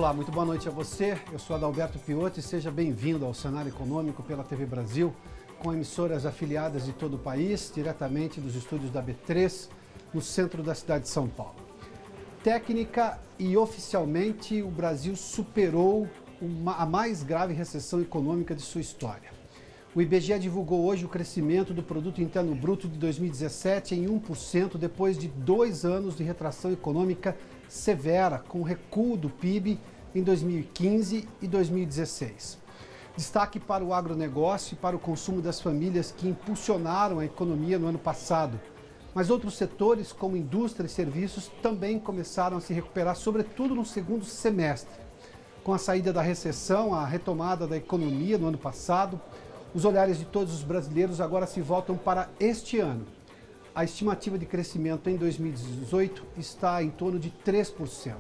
Olá, muito boa noite a você. Eu sou Adalberto Piotti e seja bem-vindo ao Cenário Econômico pela TV Brasil, com emissoras afiliadas de todo o país, diretamente dos estúdios da B3, no centro da cidade de São Paulo. Técnica e oficialmente o Brasil superou a mais grave recessão econômica de sua história. O IBGE divulgou hoje o crescimento do Produto Interno Bruto de 2017 em 1%, depois de 2 anos de retração econômica severa, com recuo do PIB em 2015 e 2016. Destaque para o agronegócio e para o consumo das famílias que impulsionaram a economia no ano passado. Mas outros setores, como indústria e serviços, também começaram a se recuperar, sobretudo no segundo semestre. Com a saída da recessão, a retomada da economia no ano passado, os olhares de todos os brasileiros agora se voltam para este ano. A estimativa de crescimento em 2018 está em torno de 3%.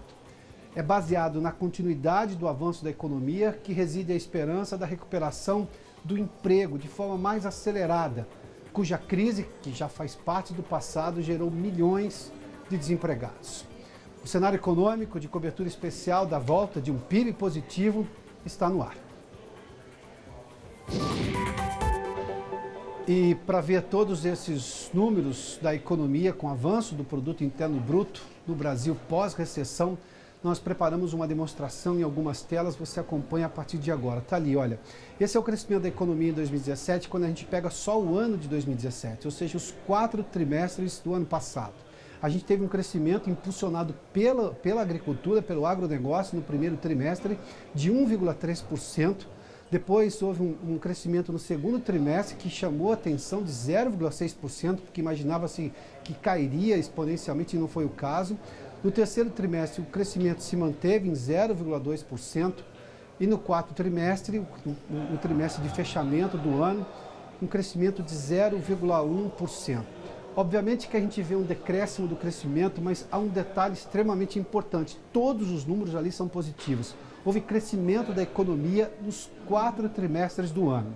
É baseado na continuidade do avanço da economia, que reside a esperança da recuperação do emprego de forma mais acelerada, cuja crise, que já faz parte do passado, gerou milhões de desempregados. O cenário econômico de cobertura especial da volta de um PIB positivo está no ar. E para ver todos esses números da economia com avanço do Produto Interno Bruto no Brasil pós-recessão, nós preparamos uma demonstração em algumas telas, você acompanha a partir de agora. Está ali, olha. Esse é o crescimento da economia em 2017, quando a gente pega só o ano de 2017, ou seja, os 4 trimestres do ano passado. A gente teve um crescimento impulsionado pela agricultura, pelo agronegócio no primeiro trimestre de 1,3%. Depois houve um crescimento no segundo trimestre que chamou a atenção de 0,6%, porque imaginava-se que cairia exponencialmente e não foi o caso. No terceiro trimestre o crescimento se manteve em 0,2% e no quarto trimestre, o trimestre de fechamento do ano, um crescimento de 0,1%. Obviamente que a gente vê um decréscimo do crescimento, mas há um detalhe extremamente importante: todos os números ali são positivos. Houve crescimento da economia nos 4 trimestres do ano.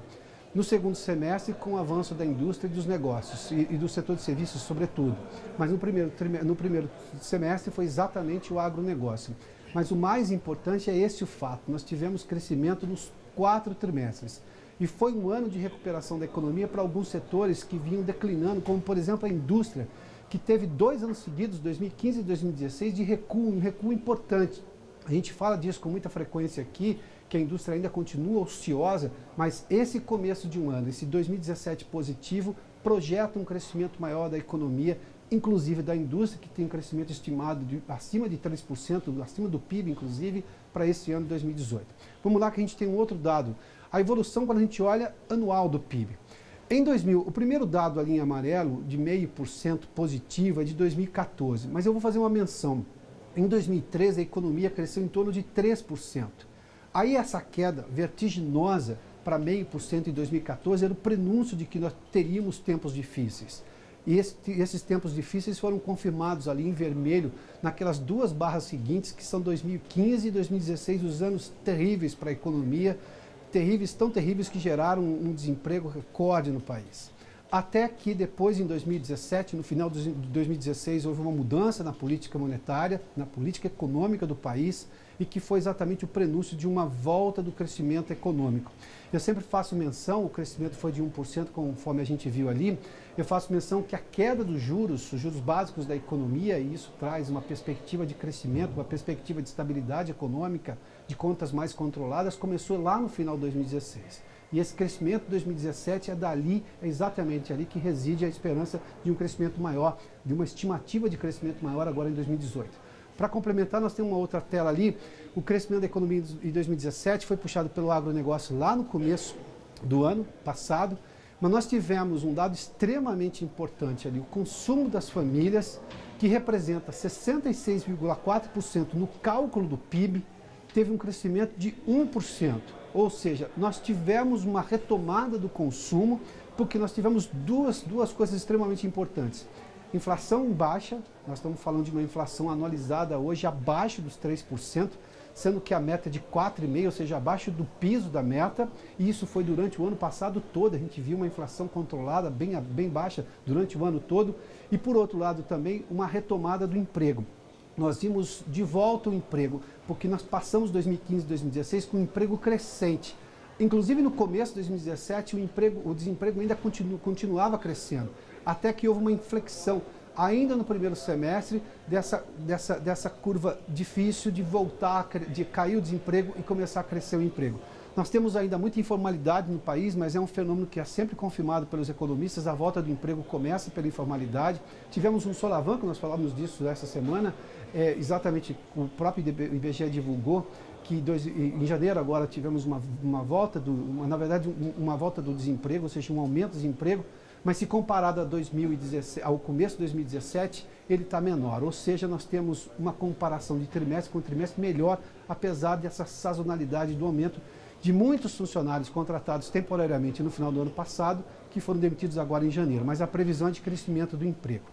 No segundo semestre, com o avanço da indústria e dos negócios, e do setor de serviços, sobretudo. Mas no primeiro semestre foi exatamente o agronegócio. Mas o mais importante é esse o fato: nós tivemos crescimento nos 4 trimestres. E foi um ano de recuperação da economia para alguns setores que vinham declinando, como por exemplo a indústria, que teve 2 anos seguidos, 2015 e 2016, de recuo, um recuo importante. A gente fala disso com muita frequência aqui, que a indústria ainda continua ociosa, mas esse começo de um ano, esse 2017 positivo, projeta um crescimento maior da economia, inclusive da indústria, que tem um crescimento estimado de acima de 3%, acima do PIB, inclusive, para esse ano de 2018. Vamos lá que a gente tem um outro dado. A evolução, quando a gente olha, anual do PIB. Em 2000, o primeiro dado ali em amarelo, de 0,5% positivo, é de 2014, mas eu vou fazer uma menção. Em 2013, a economia cresceu em torno de 3%. Aí essa queda vertiginosa para 0,5% em 2014 era o prenúncio de que nós teríamos tempos difíceis. E esses tempos difíceis foram confirmados ali em vermelho, naquelas 2 barras seguintes, que são 2015 e 2016, os anos terríveis para a economia, terríveis, tão terríveis que geraram um desemprego recorde no país. Até que depois, em 2017, no final de 2016, houve uma mudança na política monetária, na política econômica do país, e que foi exatamente o prenúncio de uma volta do crescimento econômico. Eu sempre faço menção, o crescimento foi de 1%, conforme a gente viu ali, eu faço menção que a queda dos juros, os juros básicos da economia, e isso traz uma perspectiva de crescimento, uma perspectiva de estabilidade econômica, de contas mais controladas, começou lá no final de 2016. E esse crescimento de 2017 é exatamente ali que reside a esperança de um crescimento maior, de uma estimativa de crescimento maior agora em 2018. Para complementar, nós temos uma outra tela ali. O crescimento da economia em 2017 foi puxado pelo agronegócio lá no começo do ano passado, mas nós tivemos um dado extremamente importante ali: o consumo das famílias, que representa 66,4% no cálculo do PIB, teve um crescimento de 1%. Ou seja, nós tivemos uma retomada do consumo, porque nós tivemos duas coisas extremamente importantes. Inflação baixa, nós estamos falando de uma inflação anualizada hoje abaixo dos 3%, sendo que a meta é de 4,5%, ou seja, abaixo do piso da meta, e isso foi durante o ano passado todo. A gente viu uma inflação controlada, bem baixa durante o ano todo, e por outro lado também uma retomada do emprego. nós vimos de volta o emprego, porque nós passamos 2015 e 2016 com um emprego crescente. Inclusive no começo de 2017 o desemprego ainda continuava crescendo, até que houve uma inflexão ainda no primeiro semestre dessa curva difícil de voltar, de cair o desemprego e começar a crescer o emprego. Nós temos ainda muita informalidade no país, mas é um fenômeno que é sempre confirmado pelos economistas. A volta do emprego começa pela informalidade. Tivemos um solavanco, nós falamos disso essa semana, exatamente o próprio IBGE divulgou que em janeiro agora tivemos uma volta do desemprego, ou seja, um aumento do desemprego, mas se comparado ao começo de 2017, ele está menor. Ou seja, nós temos uma comparação de trimestre com trimestre melhor, apesar dessa sazonalidade do aumento de muitos funcionários contratados temporariamente no final do ano passado, que foram demitidos agora em janeiro. Mas a previsão é de crescimento do emprego.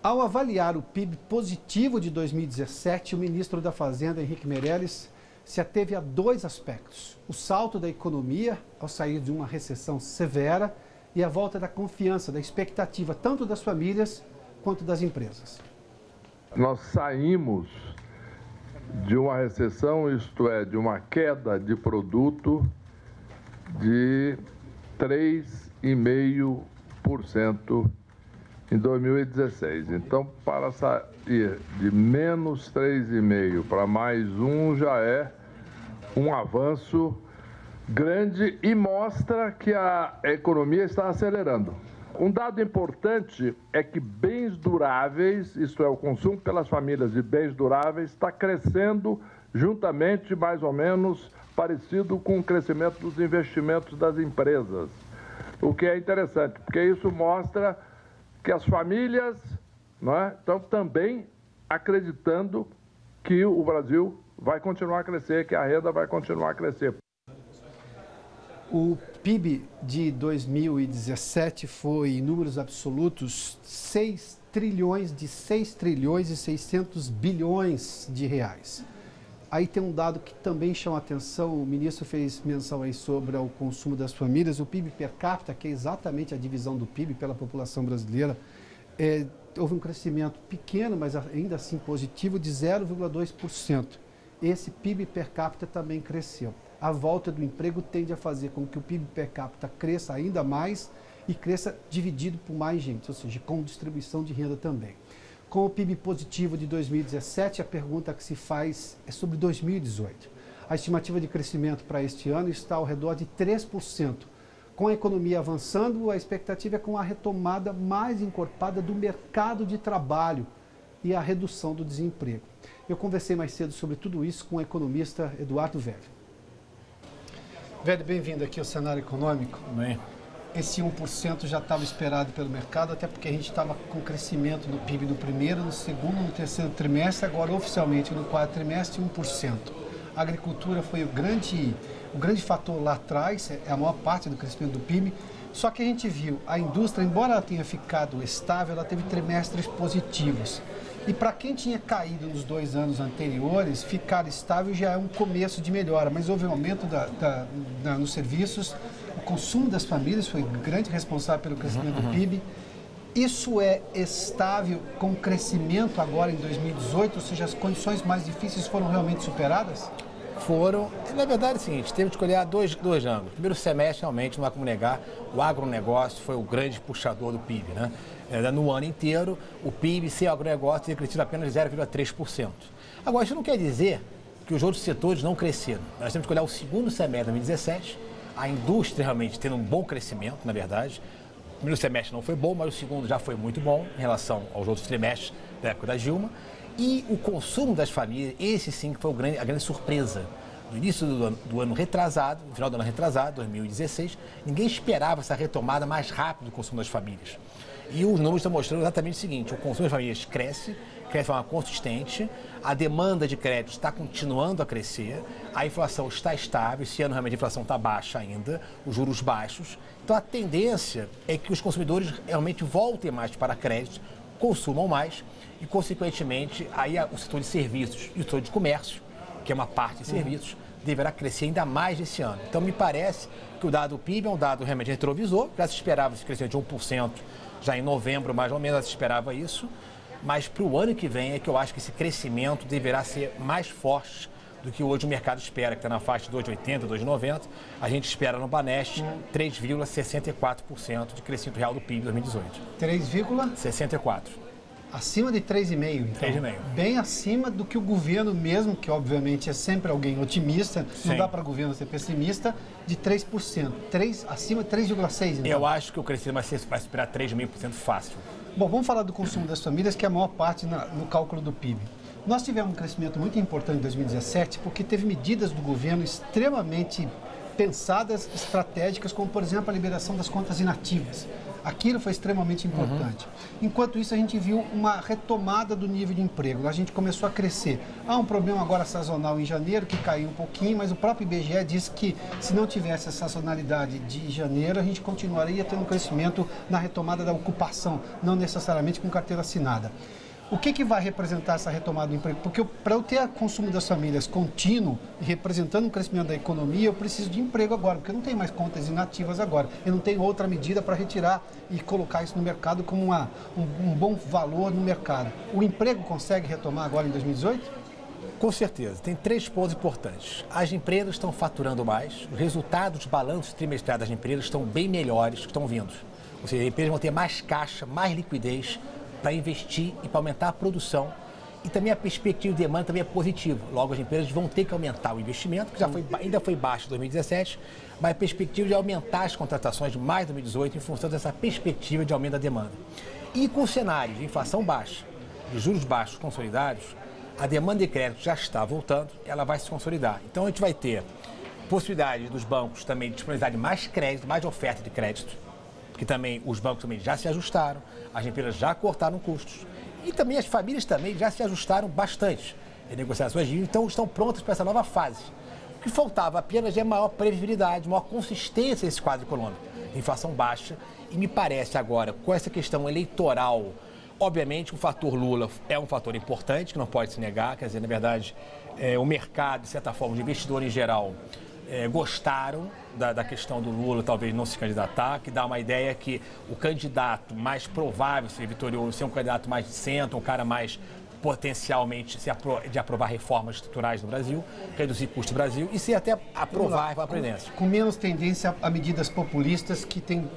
Ao avaliar o PIB positivo de 2017, o ministro da Fazenda, Henrique Meirelles, se ateve a dois aspectos: o salto da economia ao sair de uma recessão severa e a volta da confiança, da expectativa, tanto das famílias quanto das empresas. Nós saímos de uma recessão, isto é, de uma queda de produto de 3,5% em 2016. Então, para sair de menos 3,5% para mais 1 já é um avanço grande e mostra que a economia está acelerando. Um dado importante é que bens duráveis, isto é, o consumo pelas famílias de bens duráveis, está crescendo juntamente, mais ou menos, parecido com o crescimento dos investimentos das empresas. O que é interessante, porque isso mostra que as famílias, não é, estão também acreditando que o Brasil vai continuar a crescer, que a renda vai continuar a crescer. O PIB de 2017 foi, em números absolutos, 6 trilhões e 600 bilhões de reais. Aí tem um dado que também chama a atenção, o ministro fez menção aí sobre o consumo das famílias, o PIB per capita, que é exatamente a divisão do PIB pela população brasileira, houve um crescimento pequeno, mas ainda assim positivo, de 0,2%. Esse PIB per capita também cresceu. A volta do emprego tende a fazer com que o PIB per capita cresça ainda mais e cresça dividido por mais gente, ou seja, com distribuição de renda também. Com o PIB positivo de 2017, a pergunta que se faz é sobre 2018. A estimativa de crescimento para este ano está ao redor de 3%. Com a economia avançando, a expectativa é com a retomada mais encorpada do mercado de trabalho e a redução do desemprego. Eu conversei mais cedo sobre tudo isso com o economista Eduardo Velho. Velho, bem-vindo aqui ao cenário econômico. Bem. Esse 1% já estava esperado pelo mercado, até porque a gente estava com crescimento no PIB no primeiro, no segundo, no terceiro trimestre, agora oficialmente no quarto trimestre, 1%. A agricultura foi o grande fator lá atrás, é a maior parte do crescimento do PIB, só que a gente viu, a indústria, embora ela tenha ficado estável, ela teve trimestres positivos. E para quem tinha caído nos 2 anos anteriores, ficar estável já é um começo de melhora, mas houve um aumento nos serviços, o consumo das famílias foi grande responsável pelo crescimento do PIB. Isso é estável com crescimento agora em 2018, ou seja, as condições mais difíceis foram realmente superadas? Foram. Na verdade é o seguinte, temos que escolher dois ângulos. Primeiro semestre, realmente, não há como negar, o agronegócio foi o grande puxador do PIB, né? No ano inteiro, o PIB sem agronegócio teria crescido apenas 0,3%. Agora, isso não quer dizer que os outros setores não cresceram. Nós temos que olhar o segundo semestre de 2017, a indústria realmente tendo um bom crescimento, na verdade. O primeiro semestre não foi bom, mas o segundo já foi muito bom em relação aos outros trimestres da época da Dilma. E o consumo das famílias, esse sim que foi a grande surpresa. No início do ano retrasado, no final do ano retrasado, 2016, ninguém esperava essa retomada mais rápida do consumo das famílias. E os números estão mostrando exatamente o seguinte: o consumo das famílias cresce de forma consistente, a demanda de crédito está continuando a crescer, a inflação está estável, esse ano realmente a inflação está baixa ainda, os juros baixos. Então a tendência é que os consumidores realmente voltem mais para crédito, consumam mais e, consequentemente, aí o setor de serviços e o setor de comércio, que é uma parte de serviços, deverá crescer ainda mais esse ano. Então, me parece que o dado PIB é um dado realmente retrovisor, já se esperava esse crescimento de 1%, já em novembro, mais ou menos, já se esperava isso. mas para o ano que vem é que eu acho que esse crescimento deverá ser mais forte do que hoje o mercado espera, que está na faixa de 2,80, 2,90. A gente espera no Banesp 3,64% de crescimento real do PIB em 2018. 3,64%. Acima de 3,5%, então. 3,5%. Bem acima do que o governo mesmo, que obviamente é sempre alguém otimista, Sim. Não dá para o governo ser pessimista, de 3%. Acima de 3,6%. Então. Eu acho que o crescimento vai superar 3,5% fácil. Bom, vamos falar do consumo das famílias, que é a maior parte no cálculo do PIB. Nós tivemos um crescimento muito importante em 2017, porque teve medidas do governo extremamente pensadas, estratégicas, como, por exemplo, a liberação das contas inativas. Aquilo foi extremamente importante. Enquanto isso, a gente viu uma retomada do nível de emprego. A gente começou a crescer. Há um problema agora sazonal em janeiro, que caiu um pouquinho, mas o próprio IBGE disse que se não tivesse a sazonalidade de janeiro, a gente continuaria tendo um crescimento na retomada da ocupação, não necessariamente com carteira assinada. O que vai representar essa retomada do emprego? Porque para eu ter o consumo das famílias contínuo e representando um crescimento da economia, eu preciso de emprego agora, porque eu não tenho mais contas inativas agora. Eu não tenho outra medida para retirar e colocar isso no mercado como um bom valor no mercado. O emprego consegue retomar agora em 2018? Com certeza. Tem 3 pontos importantes. As empresas estão faturando mais, os resultados dos balanços trimestrais das empresas estão bem melhores que estão vindo. Ou seja, as empresas vão ter mais caixa, mais liquidez para investir e para aumentar a produção. E também a perspectiva de demanda também é positiva. Logo, as empresas vão ter que aumentar o investimento, que ainda foi baixo em 2017, mas a perspectiva de aumentar as contratações mais em 2018 em função dessa perspectiva de aumento da demanda. E com o cenário de inflação baixa, de juros baixos consolidados, a demanda de crédito já está voltando, ela vai se consolidar. Então, a gente vai ter possibilidade dos bancos também de disponibilizar mais crédito, mais oferta de crédito, que também os bancos também já se ajustaram, as empresas já cortaram custos e também as famílias também já se ajustaram bastante em negociações, então estão prontas para essa nova fase. O que faltava apenas é maior previsibilidade, maior consistência nesse quadro econômico, inflação baixa, e me parece agora, com essa questão eleitoral, obviamente o fator Lula é um fator importante, que não pode se negar, quer dizer, na verdade, o mercado, de certa forma, os investidores em geral, gostaram da questão do Lula talvez não se candidatar, que dá uma ideia que o candidato mais provável ser vitorioso, ser um candidato mais de centro, um cara mais potencialmente de aprovar reformas estruturais no Brasil, reduzir custo do Brasil e se até aprovar a presidência. Com menos tendência a medidas populistas que têm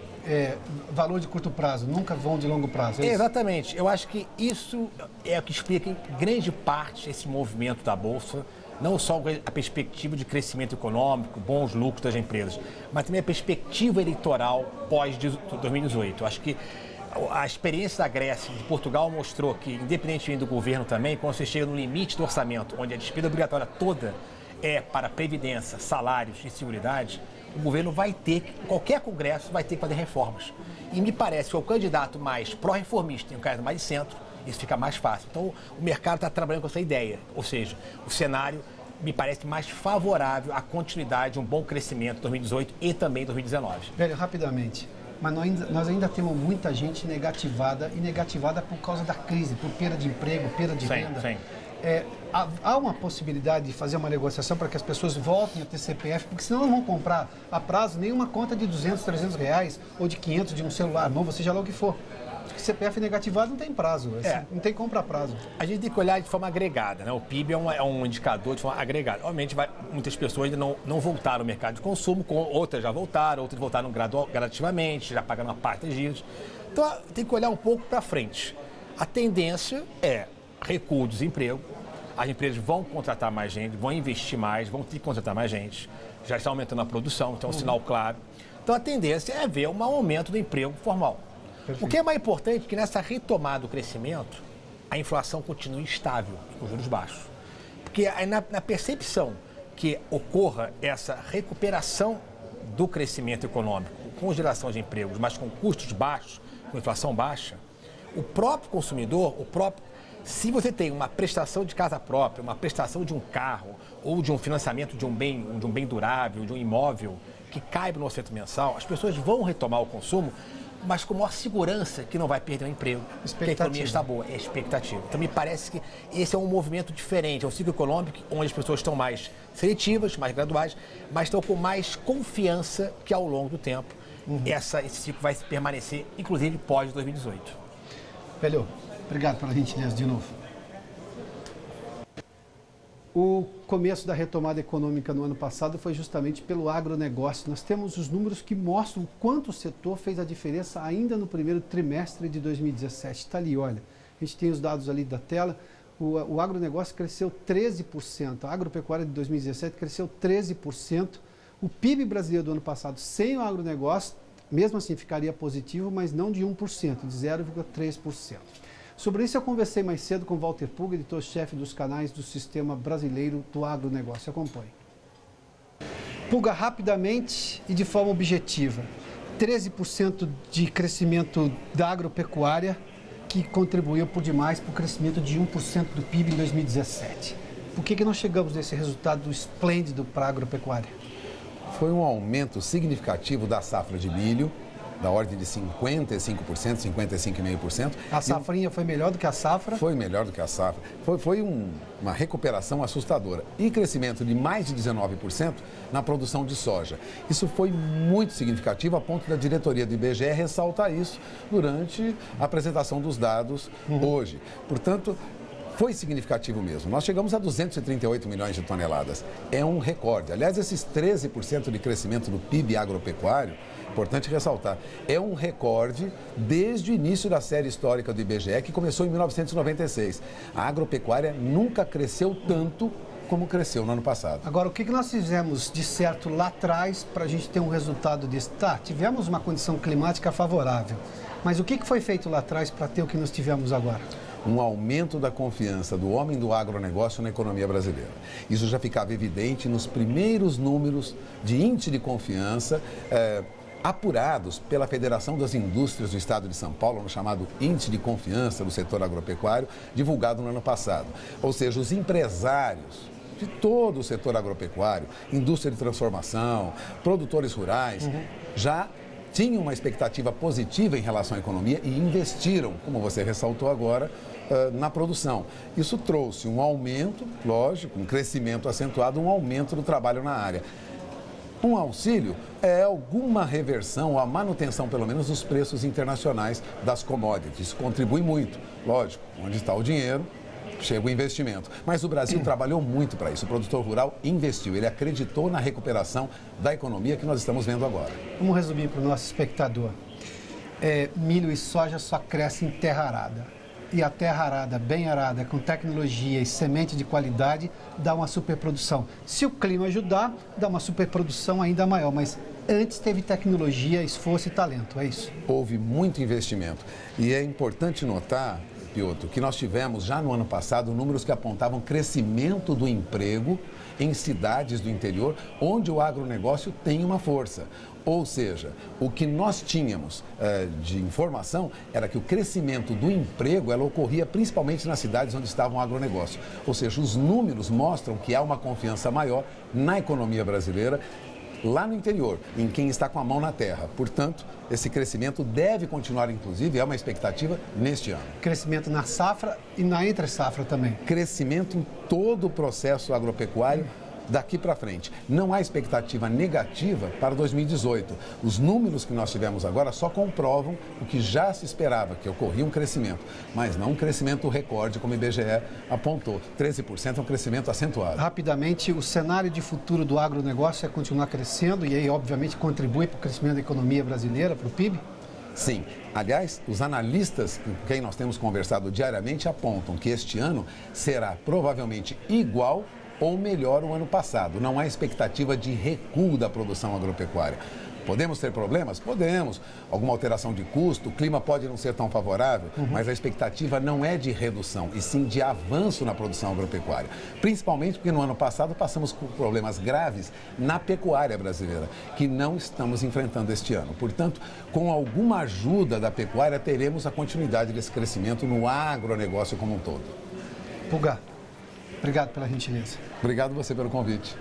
valor de curto prazo, nunca vão de longo prazo. É exatamente. Eu acho que isso é o que explica em grande parte esse movimento da Bolsa, não só a perspectiva de crescimento econômico, bons lucros das empresas, mas também a perspectiva eleitoral pós-2018. Eu acho que a experiência da Grécia e de Portugal mostrou que, independentemente do governo também, quando você chega no limite do orçamento, onde a despesa obrigatória toda é para previdência, salários e seguridade, o governo vai ter, qualquer congresso vai ter que fazer reformas. E me parece que o candidato mais pró-reformista e um candidato mais de centro, isso fica mais fácil. Então, o mercado está trabalhando com essa ideia, ou seja, o cenário me parece mais favorável à continuidade de um bom crescimento em 2018 e também em 2019. Velho, rapidamente, mas nós ainda temos muita gente negativada por causa da crise, por perda de emprego, perda de renda. Sim. Há uma possibilidade de fazer uma negociação para que as pessoas voltem a ter CPF, porque senão não vão comprar a prazo nenhuma conta de 200, 300 reais ou de 500 de um celular novo, seja lá o que for. CPF negativado não tem prazo, não tem compra a prazo. A gente tem que olhar de forma agregada, né? O PIB é um indicador de forma agregada. Obviamente, muitas pessoas ainda não voltaram ao mercado de consumo, outras já voltaram, outras voltaram gradativamente, já pagaram uma parte das dívidas. Então, tem que olhar um pouco para frente. A tendência é recuo do desemprego, as empresas vão contratar mais gente, vão investir mais, vão ter que contratar mais gente, já está aumentando a produção, então é um sinal claro. Então, a tendência é ver um aumento do emprego formal. Perfeito. O que é mais importante é que nessa retomada do crescimento, a inflação continue estável, com juros baixos. Porque na percepção que ocorra essa recuperação do crescimento econômico, com geração de empregos, mas com custos baixos, com inflação baixa, o próprio consumidor, se você tem uma prestação de casa própria, uma prestação de um carro ou de um financiamento de um bem durável, de um imóvel que caiba no orçamento mensal, as pessoas vão retomar o consumo, mas com maior segurança que não vai perder o emprego, que a economia está boa, é expectativa. Então, me parece que esse é um movimento diferente, é um ciclo econômico onde as pessoas estão mais seletivas, mais graduais, mas estão com mais confiança que ao longo do tempo esse ciclo vai permanecer, inclusive pós-2018. Velho, Obrigado pela gentileza de novo. O começo da retomada econômica no ano passado foi justamente pelo agronegócio. Nós temos os números que mostram o quanto o setor fez a diferença ainda no primeiro trimestre de 2017. Está ali, olha, a gente tem os dados ali da tela. O agronegócio cresceu 13%, a agropecuária de 2017 cresceu 13%. O PIB brasileiro do ano passado, sem o agronegócio, mesmo assim ficaria positivo, mas não de 1%, de 0,3%. Sobre isso eu conversei mais cedo com Walter Puga, editor-chefe dos canais do Sistema Brasileiro do Agronegócio. Acompanhe. Puga, rapidamente e de forma objetiva, 13% de crescimento da agropecuária, que contribuiu por demais para o crescimento de 1% do PIB em 2017. Por que nós chegamos nesse resultado esplêndido para a agropecuária? Foi um aumento significativo da safra de milho, da ordem de 55%, 55,5%. A safrinha foi melhor do que a safra? Foi melhor do que a safra. Foi uma recuperação assustadora. E crescimento de mais de 19% na produção de soja. Isso foi muito significativo, a ponto da diretoria do IBGE ressaltar isso durante a apresentação dos dados hoje. Portanto, foi significativo mesmo. Nós chegamos a 238 milhões de toneladas. É um recorde. Aliás, esses 13% de crescimento do PIB agropecuário, importante ressaltar, é um recorde desde o início da série histórica do IBGE, que começou em 1996. A agropecuária nunca cresceu tanto como cresceu no ano passado. Agora, o que nós fizemos de certo lá atrás para a gente ter um resultado desse? Tá, tivemos uma condição climática favorável, mas o que foi feito lá atrás para ter o que nós tivemos agora? Um aumento da confiança do homem do agronegócio na economia brasileira. Isso já ficava evidente nos primeiros números de índice de confiança apurados pela Federação das Indústrias do Estado de São Paulo, no chamado Índice de Confiança do Setor Agropecuário, divulgado no ano passado. Ou seja, os empresários de todo o setor agropecuário, indústria de transformação, produtores rurais, já tinham uma expectativa positiva em relação à economia e investiram, como você ressaltou agora, na produção. Isso trouxe um aumento, lógico, um crescimento acentuado, um aumento do trabalho na área. Um auxílio é alguma reversão, ou a manutenção, pelo menos, dos preços internacionais das commodities. Isso contribui muito. Lógico, onde está o dinheiro, chega o investimento. Mas o Brasil trabalhou muito para isso. O produtor rural investiu, ele acreditou na recuperação da economia que nós estamos vendo agora. Vamos resumir para o nosso espectador. Milho e soja só crescem em terra arada. E a terra arada, bem arada, com tecnologia e semente de qualidade, dá uma superprodução. Se o clima ajudar, dá uma superprodução ainda maior, mas antes teve tecnologia, esforço e talento, é isso? Houve muito investimento. E é importante notar, Piotr, que nós tivemos já no ano passado números que apontavam crescimento do emprego em cidades do interior, onde o agronegócio tem uma força. Ou seja, o que nós tínhamos de informação era que o crescimento do emprego ela ocorria principalmente nas cidades onde estava o agronegócio. Ou seja, os números mostram que há uma confiança maior na economia brasileira lá no interior, em quem está com a mão na terra. Portanto, esse crescimento deve continuar, inclusive, é uma expectativa neste ano. Crescimento na safra e na entre-safra também. Crescimento em todo o processo agropecuário daqui para frente. Não há expectativa negativa para 2018. Os números que nós tivemos agora só comprovam o que já se esperava, que ocorria um crescimento, mas não um crescimento recorde, como o IBGE apontou. 13% é um crescimento acentuado. Rapidamente, o cenário de futuro do agronegócio é continuar crescendo e aí, obviamente, contribui para o crescimento da economia brasileira, para o PIB? Sim. Aliás, os analistas com quem nós temos conversado diariamente apontam que este ano será provavelmente igual ou melhor o ano passado. Não há expectativa de recuo da produção agropecuária. Podemos ter problemas? Podemos. Alguma alteração de custo, o clima pode não ser tão favorável, mas a expectativa não é de redução, e sim de avanço na produção agropecuária. Principalmente porque no ano passado passamos por problemas graves na pecuária brasileira, que não estamos enfrentando este ano. Portanto, com alguma ajuda da pecuária, teremos a continuidade desse crescimento no agronegócio como um todo. Puga, obrigado pela gentileza. Obrigado você pelo convite.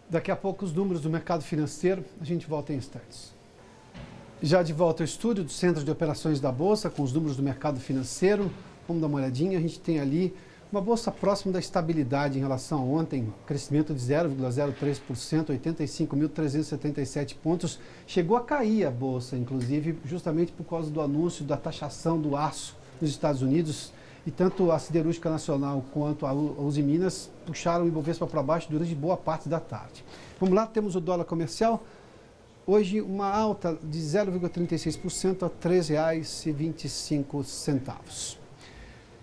Daqui a pouco os números do mercado financeiro, a gente volta em instantes. Já de volta ao estúdio do Centro de Operações da Bolsa, com os números do mercado financeiro. Vamos dar uma olhadinha, a gente tem ali uma bolsa próxima da estabilidade em relação a ontem, crescimento de 0,03%, 85.377 pontos. Chegou a cair a bolsa, inclusive, justamente por causa do anúncio da taxação do aço nos Estados Unidos. E tanto a Siderúrgica Nacional quanto a Uzi Minas puxaram o Ibovespa para baixo durante boa parte da tarde. Vamos lá, temos o dólar comercial. Hoje, uma alta de 0,36% a R$ 3,25.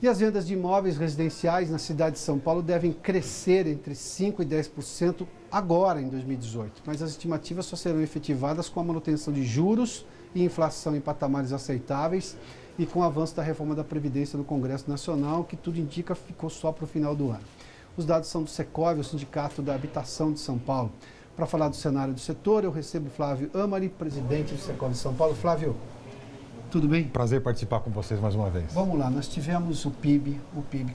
E as vendas de imóveis residenciais na cidade de São Paulo devem crescer entre 5% e 10% agora, em 2018. Mas as estimativas só serão efetivadas com a manutenção de juros e inflação em patamares aceitáveis e com o avanço da reforma da Previdência no Congresso Nacional, que tudo indica ficou só para o final do ano. Os dados são do Secov, o Sindicato da Habitação de São Paulo. Para falar do cenário do setor, eu recebo Flávio Amari, presidente do Secov de São Paulo. Flávio, tudo bem? Prazer participar com vocês mais uma vez. Vamos lá, nós tivemos o PIB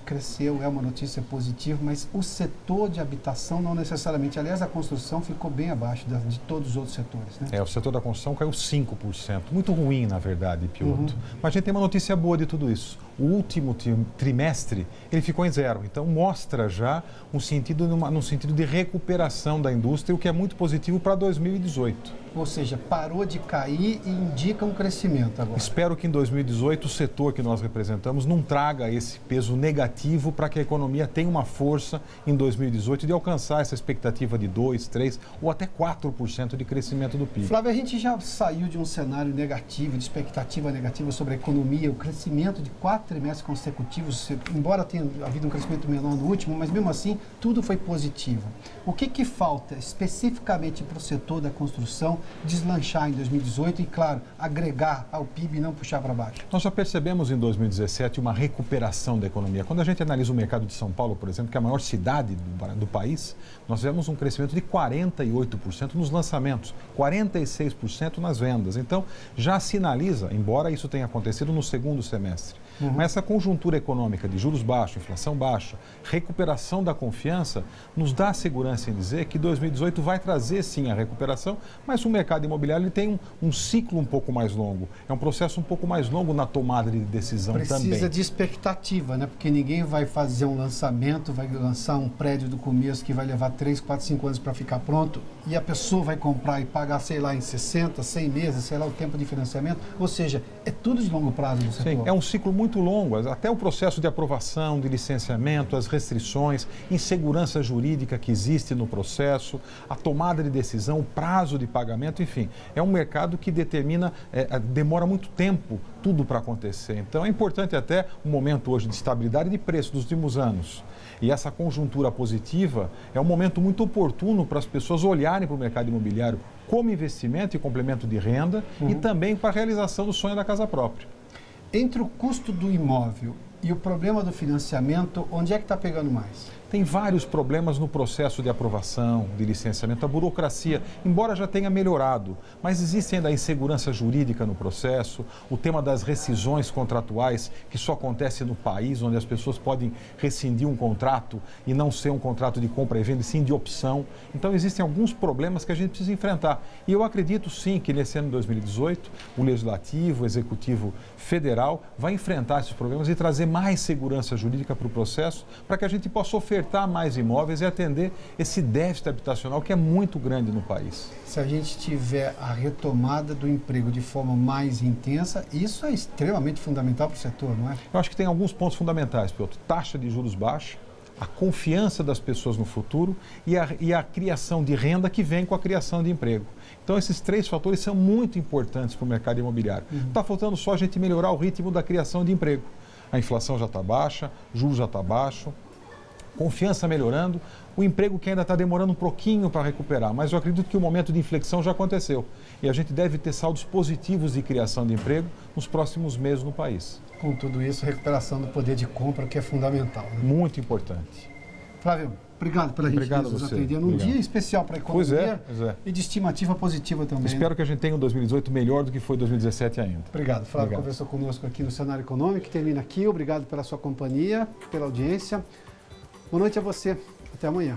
cresceu, é uma notícia positiva, mas o setor de habitação não necessariamente. Aliás, a construção ficou bem abaixo de todos os outros setores, né? O setor da construção caiu 5%. Muito ruim, na verdade, Piotr. Mas a gente tem uma notícia boa de tudo isso. O último trimestre, ele ficou em zero. Então, mostra já um sentido, num sentido de recuperação da indústria, o que é muito positivo para 2018. Ou seja, parou de cair e indica um crescimento agora. Espero que em 2018 o setor que nós representamos não traga esse peso negativo para que a economia tenha uma força em 2018 de alcançar essa expectativa de 2%, 3% ou até 4% de crescimento do PIB. Flávio, a gente já saiu de um cenário negativo, de expectativa negativa sobre a economia, o crescimento de 4 trimestres consecutivos, embora tenha havido um crescimento menor no último, mas mesmo assim tudo foi positivo. O que falta especificamente para o setor da construção deslanchar em 2018 e, claro, agregar ao PIB e não puxar para baixo? Nós já percebemos em 2017 uma recuperação da economia. Quando a gente analisa o mercado de São Paulo, por exemplo, que é a maior cidade do país, nós tivemos um crescimento de 48% nos lançamentos, 46% nas vendas. Então, já sinaliza, embora isso tenha acontecido no segundo semestre, mas essa conjuntura econômica de juros baixos, inflação baixa, recuperação da confiança, nos dá segurança em dizer que 2018 vai trazer sim a recuperação, mas o mercado imobiliário ele tem um ciclo um pouco mais longo, é um processo um pouco mais longo na tomada de decisão também. Precisa de expectativa, né? Porque ninguém vai fazer um lançamento, vai lançar um prédio do começo que vai levar 3, 4, 5 anos para ficar pronto e a pessoa vai comprar e pagar, sei lá, em 60, 100 meses, sei lá, o tempo de financiamento, ou seja, é tudo de longo prazo no setor. Sim, é um ciclo muito longo, até o processo de aprovação, de licenciamento, as restrições, insegurança jurídica que existe no processo, a tomada de decisão, o prazo de pagamento, enfim, é um mercado que demora muito tempo tudo para acontecer. Então é importante até um momento hoje de estabilidade de preço dos últimos anos. E essa conjuntura positiva é um momento muito oportuno para as pessoas olharem para o mercado imobiliário como investimento e complemento de renda e também para a realização do sonho da casa própria. Entre o custo do imóvel e o problema do financiamento, onde é que está pegando mais? Tem vários problemas no processo de aprovação, de licenciamento, a burocracia, embora já tenha melhorado, mas existe ainda a insegurança jurídica no processo, o tema das rescisões contratuais, que só acontece no país, onde as pessoas podem rescindir um contrato e não ser um contrato de compra e venda, sim de opção. Então existem alguns problemas que a gente precisa enfrentar. E eu acredito sim que nesse ano de 2018, o Legislativo, o Executivo Federal vai enfrentar esses problemas e trazer mais segurança jurídica para o processo, para que a gente possa ofertar mais imóveis e atender esse déficit habitacional que é muito grande no país. Se a gente tiver a retomada do emprego de forma mais intensa, isso é extremamente fundamental para o setor, não é? Eu acho que tem alguns pontos fundamentais, Piotr. Taxa de juros baixa, a confiança das pessoas no futuro e a criação de renda que vem com a criação de emprego. Então, esses 3 fatores são muito importantes para o mercado imobiliário. Está faltando só a gente melhorar o ritmo da criação de emprego. A inflação já está baixa, juros já está baixo, confiança melhorando, o emprego que ainda está demorando um pouquinho para recuperar, mas eu acredito que o momento de inflexão já aconteceu e a gente deve ter saldos positivos de criação de emprego nos próximos meses no país. Com tudo isso, recuperação do poder de compra, que é fundamental, né? Muito importante. Flávio, obrigado pela gentileza de nos atender num dia especial para a economia e de estimativa positiva também. Espero que a gente tenha um 2018 melhor do que foi 2017 ainda. Obrigado. Flávio conversou conosco aqui no Cenário Econômico, que termina aqui. Obrigado pela sua companhia, pela audiência. Boa noite a você. Até amanhã.